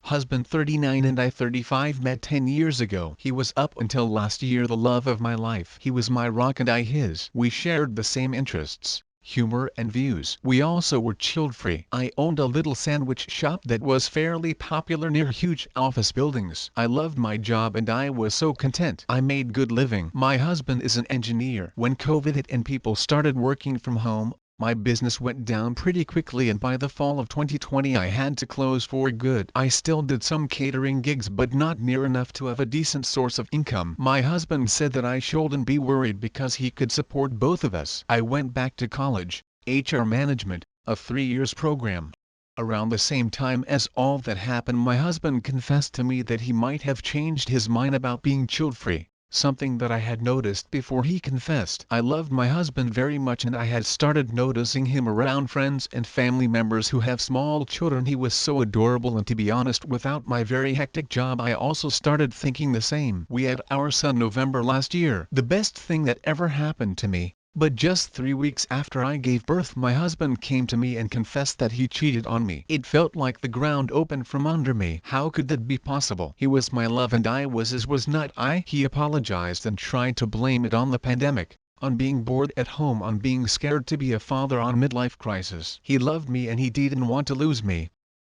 husband 39 and I 35 met 10 years ago. He was up until last year the love of my life. He was my rock and I his. We shared the same interests, humor and views. We also were child-free. I owned a little sandwich shop that was fairly popular near huge office buildings. I loved my job and I was so content. I made good living. My husband is an engineer. When COVID hit and people started working from home, my business went down pretty quickly and by the fall of 2020 I had to close for good. I still did some catering gigs but not near enough to have a decent source of income. My husband said that I shouldn't be worried because he could support both of us. I went back to college, HR management, a 3 years program. Around the same time as all that happened, my husband confessed to me that he might have changed his mind about being child-free. Something that I had noticed before he confessed. I loved my husband very much and I had started noticing him around friends and family members who have small children. He was so adorable and to be honest without my very hectic job I also started thinking the same. We had our son November last year. The best thing that ever happened to me. But just 3 weeks after I gave birth my husband came to me and confessed that he cheated on me. It felt like the ground opened from under me. How could that be possible? He was my love and I was his, was not I? He apologized and tried to blame it on the pandemic, on being bored at home, on being scared to be a father, on midlife crisis. He loved me and he didn't want to lose me.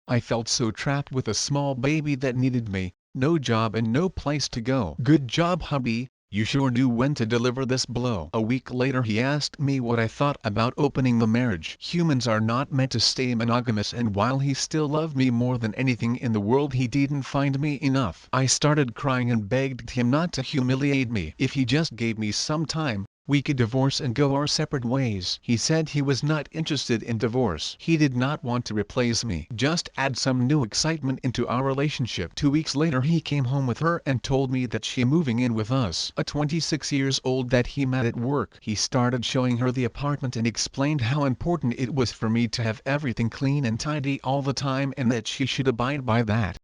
I felt so trapped with a small baby that needed me, no job and no place to go. Good job, hubby. You sure knew when to deliver this blow. A week later he asked me what I thought about opening the marriage. Humans are not meant to stay monogamous, and while he still loved me more than anything in the world he didn't find me enough. I started crying and begged him not to humiliate me. If he just gave me some time, we could divorce and go our separate ways. He said he was not interested in divorce. He did not want to replace me. Just add some new excitement into our relationship. 2 weeks later he came home with her and told me that she moving in with us. A 26 years old that he met at work. He started showing her the apartment and explained how important it was for me to have everything clean and tidy all the time and that she should abide by that.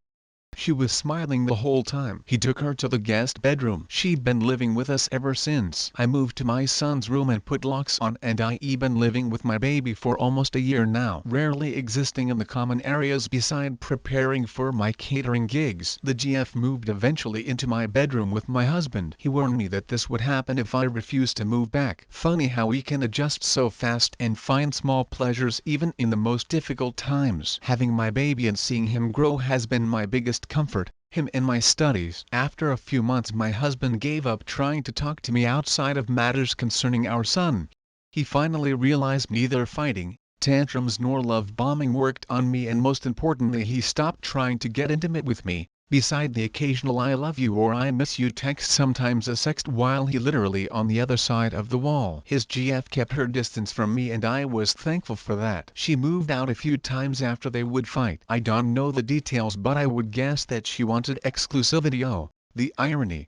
She was smiling the whole time. He took her to the guest bedroom. She'd been living with us ever since. I moved to my son's room and put locks on, and I've been living with my baby for almost a year now, rarely existing in the common areas beside preparing for my catering gigs. The GF moved eventually into my bedroom with my husband. He warned me that this would happen if I refused to move back. Funny how we can adjust so fast and find small pleasures even in the most difficult times. Having my baby and seeing him grow has been my biggest comfort, him and my studies. After a few months my husband gave up trying to talk to me outside of matters concerning our son. He finally realized neither fighting, tantrums nor love bombing worked on me, and most importantly he stopped trying to get intimate with me. Beside the occasional "I love you" or "I miss you" text, sometimes a sext, while he literally on the other side of the wall. His GF kept her distance from me and I was thankful for that. She moved out a few times after they would fight. I don't know the details but I would guess that she wanted exclusivity. Oh, the irony.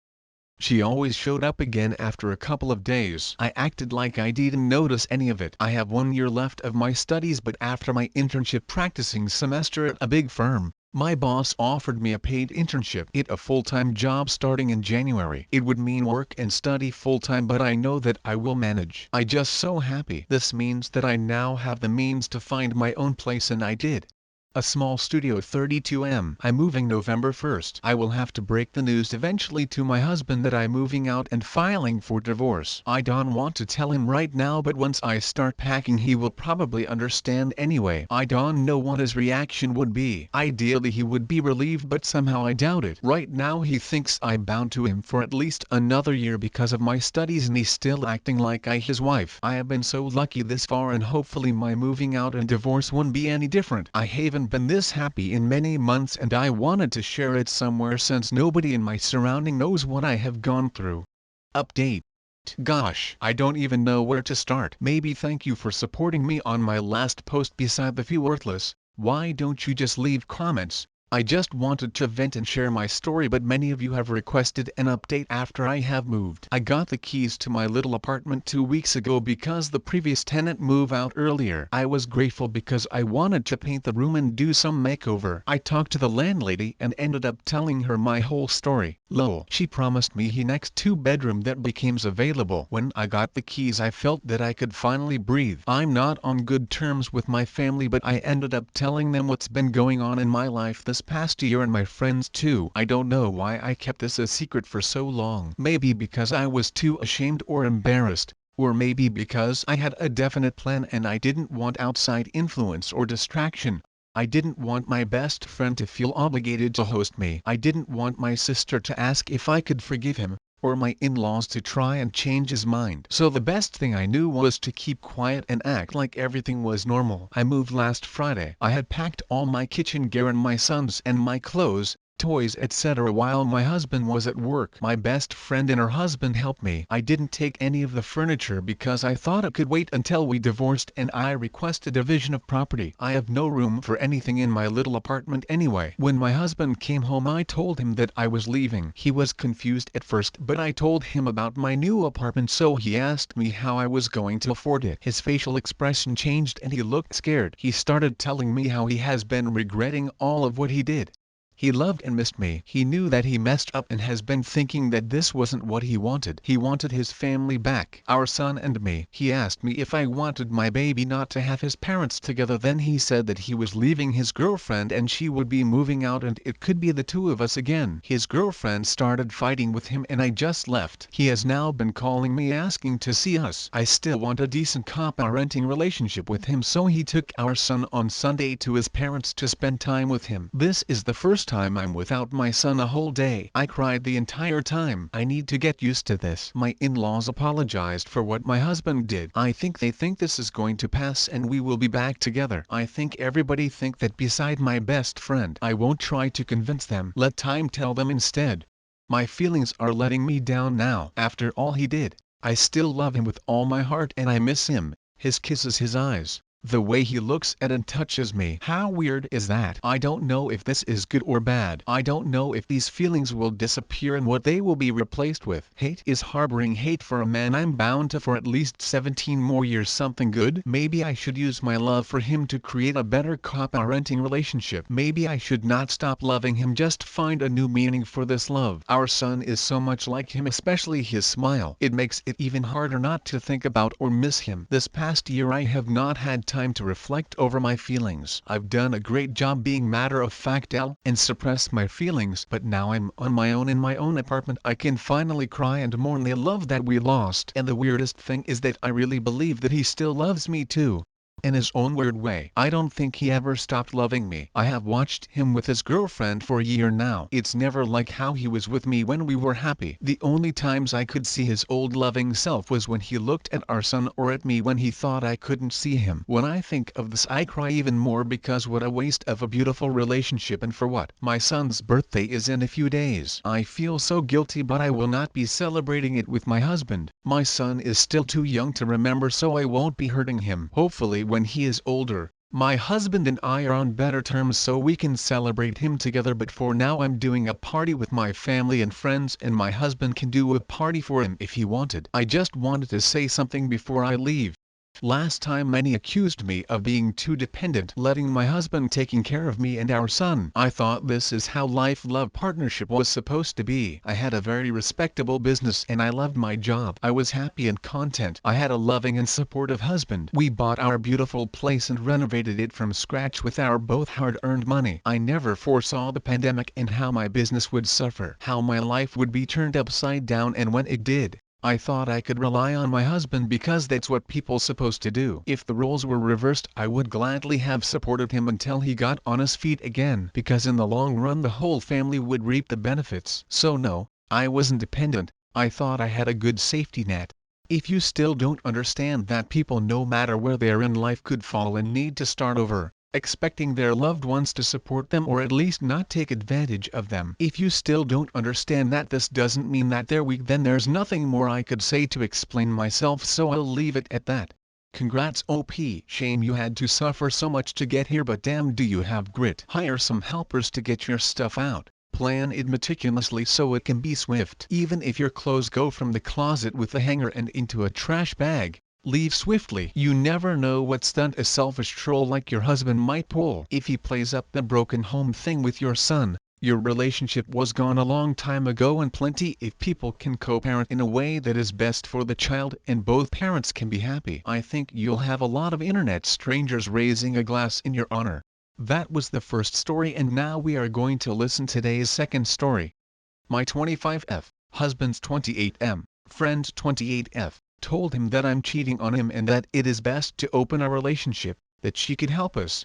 She always showed up again after a couple of days. I acted like I didn't notice any of it. I have 1 year left of my studies, but after my internship practicing semester at a big firm, my boss offered me a paid internship at a full-time job starting in January. It would mean work and study full-time, but I know that I will manage. I just so happy. This means that I now have the means to find my own place, and I did. A small studio, 32M. I'm moving November 1st. I will have to break the news eventually to my husband that I'm moving out and filing for divorce. I don't want to tell him right now, but once I start packing he will probably understand anyway. I don't know what his reaction would be. Ideally he would be relieved, but somehow I doubt it. Right now he thinks I'm bound to him for at least another year because of my studies, and he's still acting like I his wife. I have been so lucky this far, and hopefully my moving out and divorce won't be any different. I haven't been this happy in many months and I wanted to share it somewhere since nobody in my surrounding knows what I have gone through. Update. Gosh, I don't even know where to start. Maybe thank you for supporting me on my last post beside the few worthless. Why don't you just leave comments? I just wanted to vent and share my story, but many of you have requested an update after I have moved. I got the keys to my little apartment 2 weeks ago because the previous tenant moved out earlier. I was grateful because I wanted to paint the room and do some makeover. I talked to the landlady and ended up telling her my whole story. Lol. She promised me the next 2-bedroom that becomes available. When I got the keys I felt that I could finally breathe. I'm not on good terms with my family, but I ended up telling them what's been going on in my life this past year and my friends too. I don't know why I kept this a secret for so long. Maybe because I was too ashamed or embarrassed, or maybe because I had a definite plan and I didn't want outside influence or distraction. I didn't want my best friend to feel obligated to host me. I didn't want my sister to ask if I could forgive him, or my in-laws to try and change his mind. So the best thing I knew was to keep quiet and act like everything was normal. I moved last Friday. I had packed all my kitchen gear and my son's and my clothes, toys etc. while my husband was at work. My best friend and her husband helped me. I didn't take any of the furniture because I thought it could wait until we divorced and I requested a division of property. I have no room for anything in my little apartment anyway. When my husband came home I told him that I was leaving. He was confused at first but I told him about my new apartment so he asked me how I was going to afford it. His facial expression changed and he looked scared. He started telling me how he has been regretting all of what he did. He loved and missed me. He knew that he messed up and has been thinking that this wasn't what he wanted. He wanted his family back, our son and me. He asked me if I wanted my baby not to have his parents together. Then he said that he was leaving his girlfriend and she would be moving out and it could be the two of us again. His girlfriend started fighting with him and I just left. He has now been calling me asking to see us. I still want a decent co-parenting relationship with him so he took our son on Sunday to his parents to spend time with him. This is the first time I'm without my son a whole day. I cried the entire time. I need to get used to this. My in-laws apologized for what my husband did. I think they think this is going to pass and we will be back together. I think everybody think that beside my best friend. I won't try to convince them. Let time tell them instead. My feelings are letting me down now. After all he did, I still love him with all my heart and I miss him. His kisses, his eyes. The way he looks at and touches me. How weird is that? I don't know if this is good or bad. I don't know if these feelings will disappear and what they will be replaced with. Hate is harboring hate for a man I'm bound to for at least 17 more years. Something good? Maybe I should use my love for him to create a better co-parenting relationship. Maybe I should not stop loving him, just find a new meaning for this love. Our son is so much like him, especially his smile. It makes it even harder not to think about or miss him. This past year I have not had time to reflect over my feelings. I've done a great job being matter-of-fact and suppress my feelings, but now I'm on my own in my own apartment. I can finally cry and mourn the love that we lost. And the weirdest thing is that I really believe that he still loves me too. In his own weird way. I don't think he ever stopped loving me. I have watched him with his girlfriend for a year now. It's never like how he was with me when we were happy. The only times I could see his old loving self was when he looked at our son or at me when he thought I couldn't see him. When I think of this I cry even more because what a waste of a beautiful relationship, and for what? My son's birthday is in a few days. I feel so guilty, but I will not be celebrating it with my husband. My son is still too young to remember, so I won't be hurting him. Hopefully when he is older, my husband and I are on better terms so we can celebrate him together, but for now I'm doing a party with my family and friends and my husband can do a party for him if he wanted. I just wanted to say something before I leave. Last time many accused me of being too dependent, letting my husband taking care of me and our son. I thought this is how life-love partnership was supposed to be. I had a very respectable business and I loved my job. I was happy and content. I had a loving and supportive husband. We bought our beautiful place and renovated it from scratch with our both hard-earned money. I never foresaw the pandemic and how my business would suffer, how my life would be turned upside down, and when it did, I thought I could rely on my husband because that's what people supposed to do. If the roles were reversed, I would gladly have supported him until he got on his feet again, because in the long run the whole family would reap the benefits. So no, I wasn't dependent. I thought I had a good safety net. If you still don't understand that people no matter where they are in life could fall and need to start over, expecting their loved ones to support them or at least not take advantage of them. If you still don't understand that this doesn't mean that they're weak, then there's nothing more I could say to explain myself, so I'll leave it at that. Congrats OP. Shame you had to suffer so much to get here, but damn do you have grit. Hire some helpers to get your stuff out. Plan it meticulously so it can be swift. Even if your clothes go from the closet with a hanger and into a trash bag, leave swiftly. You never know what stunt a selfish troll like your husband might pull. If he plays up the broken home thing with your son, your relationship was gone a long time ago. And plenty if people can co-parent in a way that is best for the child and both parents can be happy. I think you'll have a lot of internet strangers raising a glass in your honor. That was the first story, and now we are going to listen today's second story. My 25F, husband's 28M, friend 28F, told him that I'm cheating on him and that it is best to open our relationship, that she could help us.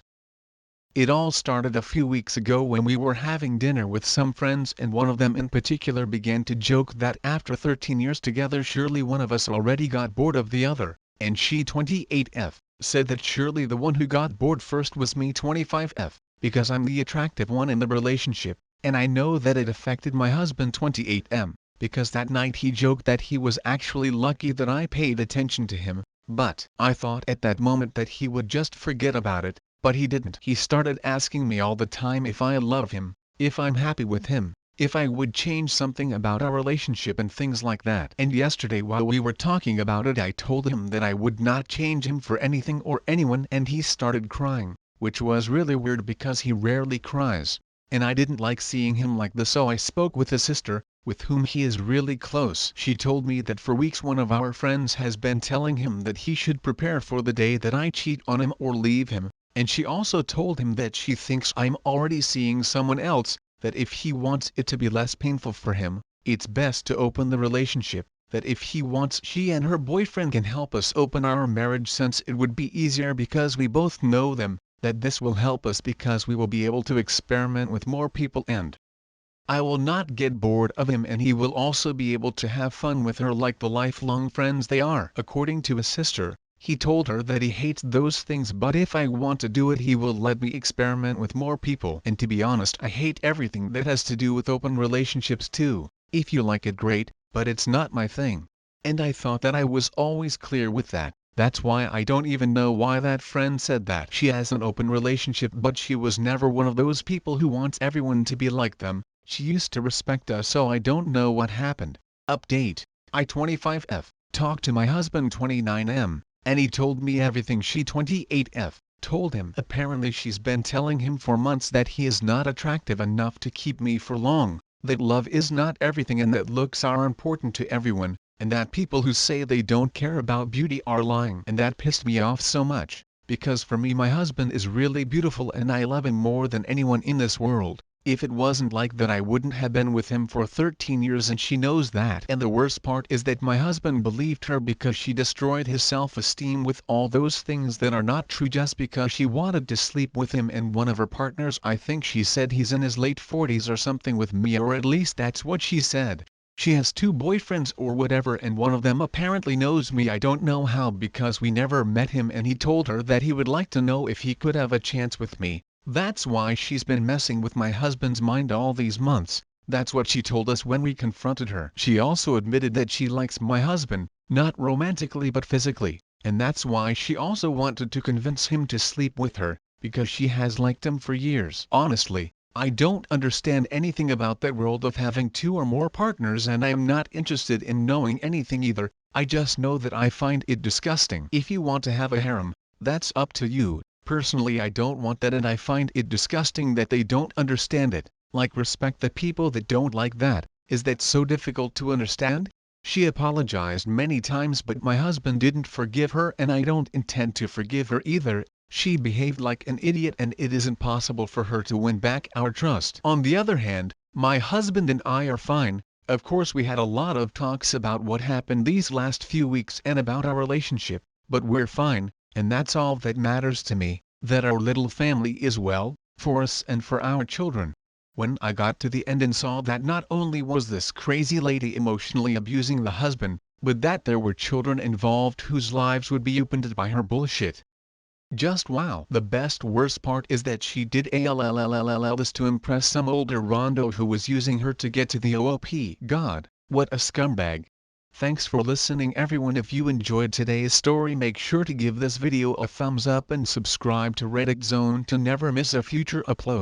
It all started a few weeks ago when we were having dinner with some friends, and one of them in particular began to joke that after 13 years together surely one of us already got bored of the other, and she 28F said that surely the one who got bored first was me 25F, because I'm the attractive one in the relationship, and I know that it affected my husband 28M, because that night he joked that he was actually lucky that I paid attention to him, but I thought at that moment that he would just forget about it, but he didn't. He started asking me all the time if I love him, if I'm happy with him, if I would change something about our relationship and things like that. And yesterday while we were talking about it, I told him that I would not change him for anything or anyone, and he started crying, which was really weird because he rarely cries, and I didn't like seeing him like this, so I spoke with his sister, with whom he is really close. She told me that for weeks one of our friends has been telling him that he should prepare for the day that I cheat on him or leave him, and she also told him that she thinks I'm already seeing someone else, that if he wants it to be less painful for him, it's best to open the relationship, that if he wants, she and her boyfriend can help us open our marriage since it would be easier because we both know them, that this will help us because we will be able to experiment with more people and I will not get bored of him, and he will also be able to have fun with her like the lifelong friends they are. According to his sister, he told her that he hates those things, but if I want to do it he will let me experiment with more people. And to be honest, I hate everything that has to do with open relationships too. If you like it, great, but it's not my thing. And I thought that I was always clear with that. That's why I don't even know why that friend said that she has an open relationship, but she was never one of those people who wants everyone to be like them. She used to respect us, so I don't know what happened. Update: I 25F talked to my husband 29M, and he told me everything she 28F told him. Apparently she's been telling him for months that he is not attractive enough to keep me for long, that love is not everything and that looks are important to everyone, and that people who say they don't care about beauty are lying. And that pissed me off so much, because for me my husband is really beautiful and I love him more than anyone in this world. If it wasn't like that I wouldn't have been with him for 13 years, and she knows that. And the worst part is that my husband believed her because she destroyed his self-esteem with all those things that are not true just because she wanted to sleep with him and one of her partners. I think she said he's in his late 40s or something with me, or at least that's what she said. She has 2 boyfriends or whatever, and one of them apparently knows me. I don't know how because we never met him, and he told her that he would like to know if he could have a chance with me. That's why she's been messing with my husband's mind all these months. That's what she told us when we confronted her. She also admitted that she likes my husband, not romantically but physically, and that's why she also wanted to convince him to sleep with her, because she has liked him for years. Honestly, I don't understand anything about that world of having 2 or more partners, and I am not interested in knowing anything either. I just know that I find it disgusting. If you want to have a harem, that's up to you. Personally I don't want that, and I find it disgusting that they don't understand it. Like, respect the people that don't like that. Is that so difficult to understand? She apologized many times, but my husband didn't forgive her, and I don't intend to forgive her either. She behaved like an idiot, and it isn't possible for her to win back our trust. On the other hand, my husband and I are fine. Of course we had a lot of talks about what happened these last few weeks and about our relationship, but we're fine. And that's all that matters to me, that our little family is well, for us and for our children. When I got to the end and saw that not only was this crazy lady emotionally abusing the husband, but that there were children involved whose lives would be opened by her bullshit. Just wow. The worst part is that she did this to impress some older rondo who was using her to get to the OOP. God, what a scumbag. Thanks for listening everyone. If you enjoyed today's story, make sure to give this video a thumbs up and subscribe to Reddit Zone to never miss a future upload.